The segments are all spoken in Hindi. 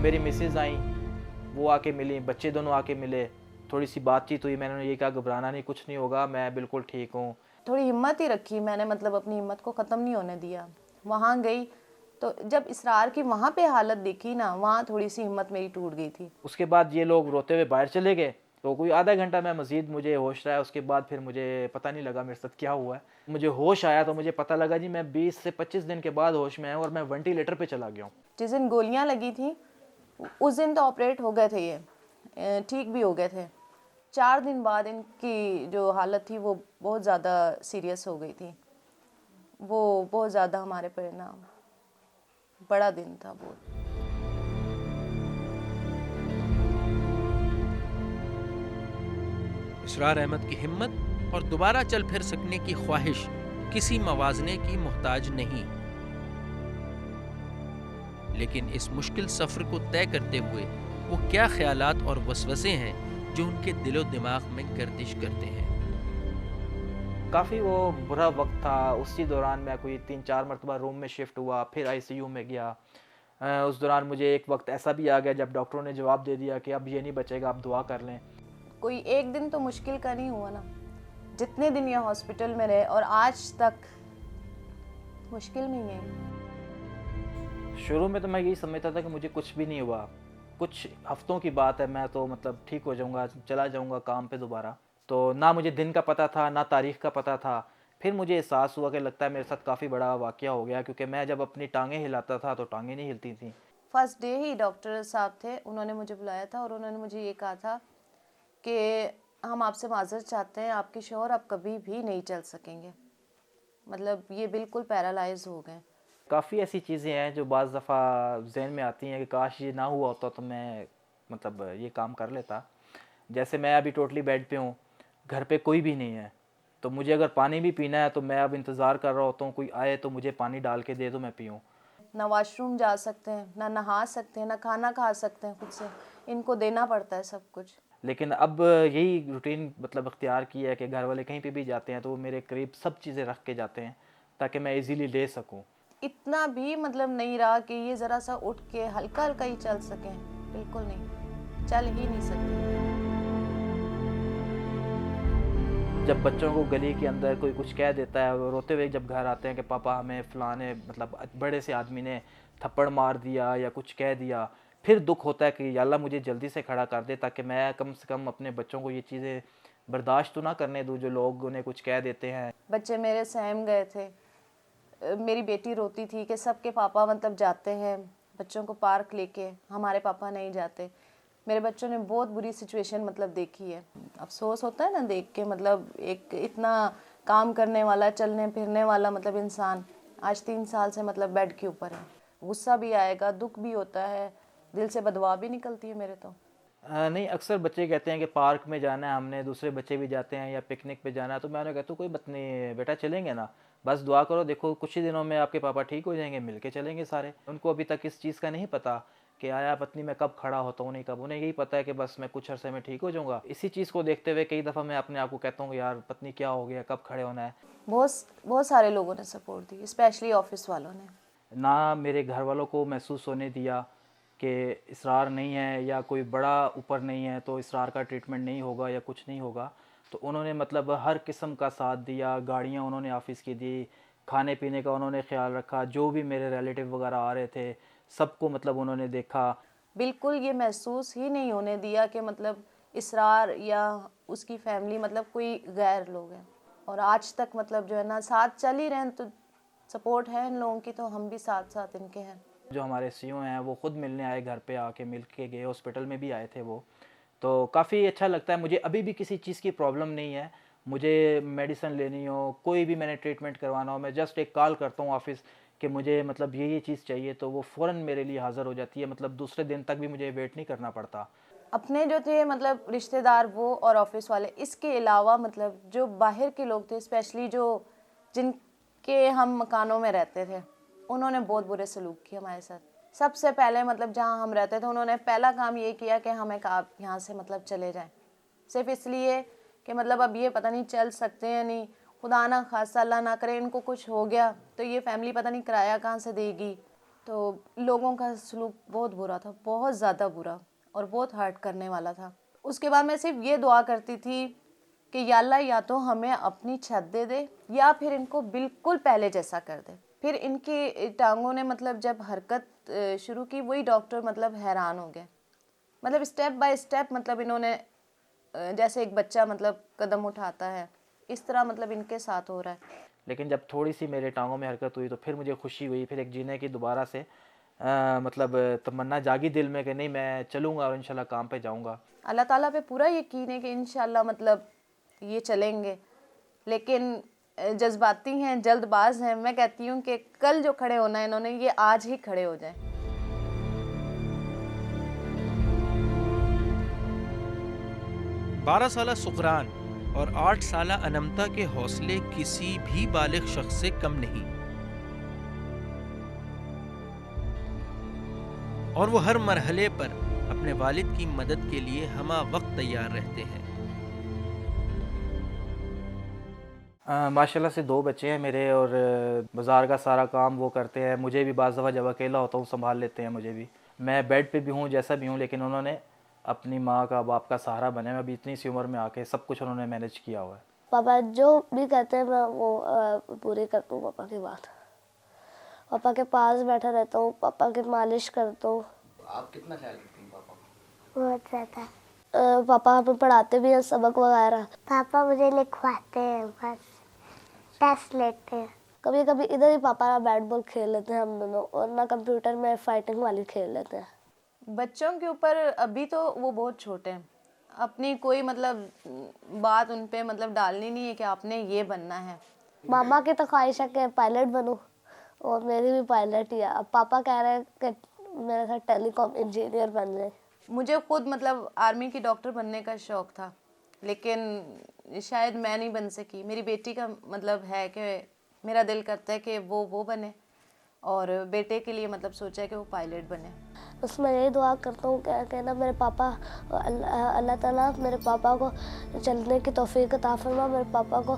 मेरी मिसेज़ आई, वो आके मिली, बच्चे दोनों आके मिले, थोड़ी सी बातचीत हुई। मैंने उन्हें ये कहा घबराना नहीं, कुछ नहीं होगा, मैं बिल्कुल ठीक हूँ। थोड़ी हिम्मत ही रखी मैंने, मतलब अपनी हिम्मत को ख़त्म नहीं होने दिया। वहाँ गई तो जब इसरार की वहाँ पे हालत देखी ना, वहाँ थोड़ी सी हिम्मत मेरी टूट गई थी। उसके बाद ये लोग रोते हुए बाहर चले गए, तो कोई आधा घंटा मैं मज़ीद मुझे होश रहा है। उसके बाद फिर मुझे पता नहीं लगा मेरे साथ क्या हुआ है। मुझे होश आया तो मुझे पता लगा जी मैं 20 से 25 दिन के बाद होश में आया और मैं वेंटिलेटर पे चला गया हूँ। जिस दिन गोलियाँ लगी थी उस दिन तो ऑपरेट हो गए थे, ये ठीक भी हो गए थे। 4 दिन बाद इनकी जो हालत थी वो बहुत ज़्यादा सीरियस हो गई थी। वो बहुत ज़्यादा हमारे पे ना बड़ा दिन था वो। इसरार अहमद की हिम्मत और दोबारा चल फिर सकने की ख्वाहिश किसी मवाजने की मोहताज नहीं, लेकिन इस मुश्किल सफ़र को तय करते हुए वो क्या ख्यालात और वसवसे हैं जो उनके दिलो दिमाग में गर्दिश करते हैं। काफ़ी वो बुरा वक्त था। उसी दौरान मैं कोई 3-4 मरतबा रूम में शिफ्ट हुआ, फिर आईसीयू में गया। उस दौरान मुझे एक वक्त ऐसा भी आ गया जब डॉक्टरों ने जवाब दे दिया कि अब ये नहीं बचेगा, आप दुआ कर लें। कोई एक दिन तो मुश्किल का नहीं हुआ ना, जितने दिन ये हॉस्पिटल में रहे, और आज तक मुश्किल में ही है। शुरू में तो मैं यही समझता था कि मुझे कुछ भी नहीं हुआ, कुछ हफ्तों की बात है, मैं तो मतलब ठीक हो जाऊंगा, चला जाऊंगा काम पे दोबारा। तो ना मुझे दिन का पता था, ना तारीख का पता था। फिर मुझे एहसास हुआ कि लगता है मेरे साथ काफ़ी बड़ा वाक़या हो गया, क्योंकि मैं जब अपनी टांगें हिलाता था तो टांगें नहीं हिलती थी। फर्स्ट डे ही डॉक्टर साहब थे, उन्होंने मुझे बुलाया था और उन्होंने मुझे ये कहा था कि हम आपसे माजरत चाहते हैं, आपके शौहर अब कभी भी नहीं चल सकेंगे, मतलब ये बिल्कुल पैरालाइज हो गए। काफ़ी ऐसी चीज़ें हैं जो बाज़ दफ़ा ज़हन में आती हैं कि काश ये ना हुआ होता तो मैं मतलब ये काम कर लेता। जैसे मैं अभी टोटली बेड पे हूँ, घर पे कोई भी नहीं है, तो मुझे अगर पानी भी पीना है तो मैं अब इंतज़ार कर रहा होता हूँ कोई आए तो मुझे पानी डाल के दे दो, मैं पीऊँ। ना वॉशरूम जा सकते हैं, ना नहा सकते हैं, ना खाना खा सकते हैं खुद से, इनको देना पड़ता है सब कुछ। लेकिन अब यही रूटीन मतलब अख्तियार की है कि घर वाले कहीं पे भी जाते हैं तो वो मेरे करीब सब चीज़ें रख के जाते हैं ताकि मैं इजीली ले सकूं। इतना भी मतलब नहीं रहा कि ये ज़रा सा उठ के हल्का हल्का ही चल सकें, बिल्कुल नहीं, चल ही नहीं सकते। जब बच्चों को गली के अंदर कोई कुछ कह देता है, वो रोते हुए जब घर आते हैं कि पापा हमें फ़लाने मतलब बड़े से आदमी ने थप्पड़ मार दिया या कुछ कह दिया, फिर दुख होता है कि या अल्लाह मुझे जल्दी से खड़ा कर दे ताकि मैं कम से कम अपने बच्चों को ये चीज़ें बर्दाश्त तो ना करने दूँ जो लोग उन्हें कुछ कह देते हैं। बच्चे मेरे सहम गए थे। मेरी बेटी रोती थी कि सबके पापा मतलब जाते हैं बच्चों को पार्क लेके, हमारे पापा नहीं जाते। मेरे बच्चों ने बहुत बुरी सिचुएशन मतलब देखी है। अफसोस होता है ना देख के, मतलब एक इतना काम करने वाला, चलने फिरने वाला मतलब इंसान आज 3 साल से मतलब बेड के ऊपर है। गुस्सा भी आएगा, दुख भी होता है, दिल से बदवा भी निकलती है मेरे तो। नहीं, अक्सर बच्चे कहते हैं कि पार्क में जाना है हमने, दूसरे बच्चे भी जाते हैं या पिकनिक पे जाना है, तो मैं उन्हें कहता हूँ कोई बात नहीं बेटा, चलेंगे ना, बस दुआ करो, देखो कुछ ही दिनों में आपके पापा ठीक हो जाएंगे, मिलके चलेंगे सारे। उनको अभी तक इस चीज़ का नहीं पता कि आया पत्नी मैं कब खड़ा होता हूँ, नहीं कब, उन्हें यही पता है कि बस मैं कुछ अरसे में ठीक हो जाऊँगा। इसी चीज़ को देखते हुए कई दफ़ा मैं अपने आप को कहता हूँ यार पत्नी क्या हो गया, कब खड़े होना है। बहुत बहुत सारे लोगों ने सपोर्ट दी, स्पेशली ऑफिस वालों ने। ना मेरे घर वालों को महसूस होने दिया कि इसरार नहीं है या कोई बड़ा ऊपर नहीं है तो इसरार का ट्रीटमेंट नहीं होगा या कुछ नहीं होगा। तो उन्होंने मतलब हर किस्म का साथ दिया, गाड़ियाँ उन्होंने ऑफिस की दी, खाने पीने का उन्होंने ख्याल रखा, जो भी मेरे रिलेटिव वगैरह आ रहे थे सबको मतलब उन्होंने देखा। बिल्कुल ये महसूस ही नहीं होने दिया कि मतलब इसरार या उसकी फैमिली मतलब कोई गैर लोग हैं। और आज तक मतलब जो है ना साथ चल ही रहे हैं, तो सपोर्ट है इन लोगों की, तो हम भी साथ साथ इनके हैं। जो हमारे सीईओ हैं वो खुद मिलने आए, घर पे आके मिल के गए, हॉस्पिटल में भी आए थे वो। तो काफ़ी अच्छा लगता है मुझे, अभी भी किसी चीज़ की प्रॉब्लम नहीं है। मुझे मेडिसिन लेनी हो, कोई भी मैंने ट्रीटमेंट करवाना हो, मैं जस्ट एक कॉल करता हूँ ऑफिस कि मुझे मतलब ये चीज़ चाहिए, तो वो फ़ौरन मेरे लिए हाज़िर हो जाती है, मतलब दूसरे दिन तक भी मुझे वेट नहीं करना पड़ता। अपने जो थे मतलब रिश्तेदार वो और ऑफिस वाले, इसके अलावा मतलब जो बाहर के लोग थे, स्पेशली जो जिनके हम मकानों में रहते थे, उन्होंने बहुत बुरे सलूक किए हमारे साथ। सबसे पहले मतलब जहाँ हम रहते थे उन्होंने पहला काम ये किया कि हमें कहा यहाँ से मतलब चले जाएं, सिर्फ इसलिए कि मतलब अब ये पता नहीं चल सकते हैं नहीं, खुदा ना खास्ता अल्लाह ना करे इनको कुछ हो गया तो ये फैमिली पता नहीं किराया कहाँ से देगी। तो लोगों का सलूक बहुत बुरा था, बहुत ज़्यादा बुरा और बहुत हर्ट करने वाला था। उसके बाद मैं सिर्फ ये दुआ करती थी कि या अल्लाह या तो हमें अपनी छत दे दे या फिर इनको बिल्कुल पहले जैसा कर दे। फिर इनकी टांगों ने मतलब जब हरकत शुरू की, वही डॉक्टर मतलब हैरान हो गए। मतलब स्टेप बाय स्टेप मतलब इन्होंने जैसे एक बच्चा मतलब कदम उठाता है, इस तरह मतलब इनके साथ हो रहा है। लेकिन जब थोड़ी सी मेरे टांगों में हरकत हुई तो फिर मुझे खुशी हुई, फिर एक जीने की दोबारा से मतलब तमन्ना जागी दिल में कि नहीं मैं चलूँगा और इंशाल्लाह काम पे जाऊँगा। अल्लाह ताला पे पूरा यकीन है कि इंशाल्लाह मतलब ये चलेंगे, लेकिन जज्बाती हैं, जल्दबाज हैं। मैं कहती हूँ कि कल जो खड़े होना है इन्होंने, ये आज ही खड़े हो जाएं। 12 साला सुकरान और 8 साला अनमता के हौसले किसी भी बालिग शख्स से कम नहीं, और वो हर मरहले पर अपने वालिद की मदद के लिए हमा वक्त तैयार रहते हैं। माशाल्लाह से 2 बच्चे हैं मेरे और बाज़ार का सारा काम वो करते हैं। मुझे भी बाज़ दफ़ा जब अकेला होता हूँ संभाल लेते हैं मुझे भी। मैं बेड पे भी हूँ, जैसा भी हूँ, लेकिन उन्होंने अपनी माँ का बाप का सहारा बने। मैं अभी इतनी सी उम्र में आके सब कुछ उन्होंने मैनेज किया हुआ है। पापा जो भी कहते हैं मैं वो पूरी करता हूँ पापा की बात। पापा के पास बैठा रहता हूँ, पापा की मालिश करता हूँ। आप कितना ख्याल रखती हैं पापा का? बहुत ज़्यादा। पापा हमें पढ़ाते भी हैं सबक वगैरह। पापा मुझे लिखवाते हैं, बस टेस्ट लेते हैं। कभी कभी इधर ही पापा बैट बॉल खेल लेते हैं हम दोनों, और ना कंप्यूटर में फाइटिंग वाली खेल लेते हैं। बच्चों के ऊपर अभी तो वो बहुत छोटे हैं, अपनी कोई मतलब बात उन पे मतलब डालनी नहीं है कि आपने ये बनना है। मामा की तो ख्वाहिश है कि पायलट बनूं, और मेरी भी पायलट ही है। अब पापा कह रहे हैं कि मेरे साथ टेलीकॉम इंजीनियर बन जाए। मुझे खुद मतलब आर्मी की डॉक्टर बनने का शौक़ था, लेकिन शायद मैं नहीं बन सकी। मेरी बेटी का मतलब है कि मेरा दिल करता है कि वो बने, और बेटे के लिए मतलब सोचा है कि वो पायलट बने। बस मैं यही दुआ करता हूँ कि ना मेरे पापा, अल्लाह ताला मेरे पापा को चलने की तौफीक अता फरमा, मेरे पापा को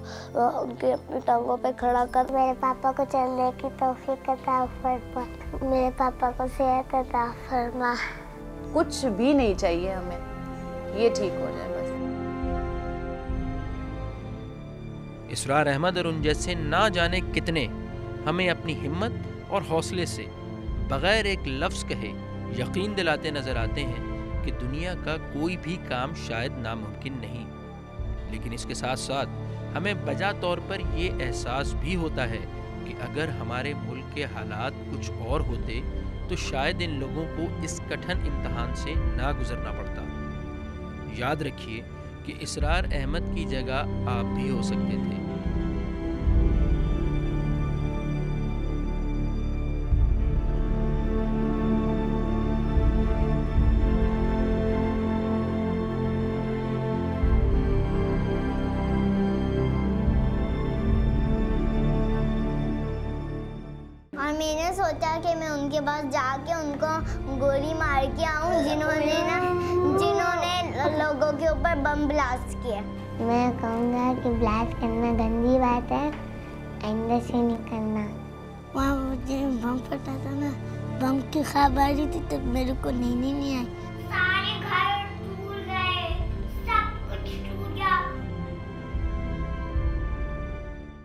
उनके अपनी टांगों पे खड़ा कर। मेरे पापा को चलने की तौफीक अता फरमा, मेरे पापा को सेहत अता फरमा। कुछ भी नहीं चाहिए हमें, ये ठीक हो जाए बस। इसरार अहमद और उन जैसे ना जाने कितने हमें अपनी हिम्मत और हौसले से बगैर एक लफ्ज़ कहे यकीन दिलाते नज़र आते हैं कि दुनिया का कोई भी काम शायद नामुमकिन नहीं। लेकिन इसके साथ साथ हमें बजा तौर पर ये एहसास भी होता है कि अगर हमारे मुल्क के हालात कुछ और होते तो शायद इन लोगों को इस कठिन इम्तहान से ना गुजरना पड़ता। याद रखिए कि इसरार अहमद की जगह आप भी हो सकते थे। और मैंने सोचा कि मैं उनके पास जाके उनको गोली मार के आऊँ जिन्होंने लोगों के ऊपर बम ब्लास्ट किया। मैं कहूँगा कि ब्लास्ट करना गंदी बात है, आइंदा से नहीं करना। वहाँ मुझे बम फटा था ना, बम की खबर आ रही थी तब मेरे को नींद ही नहीं आई।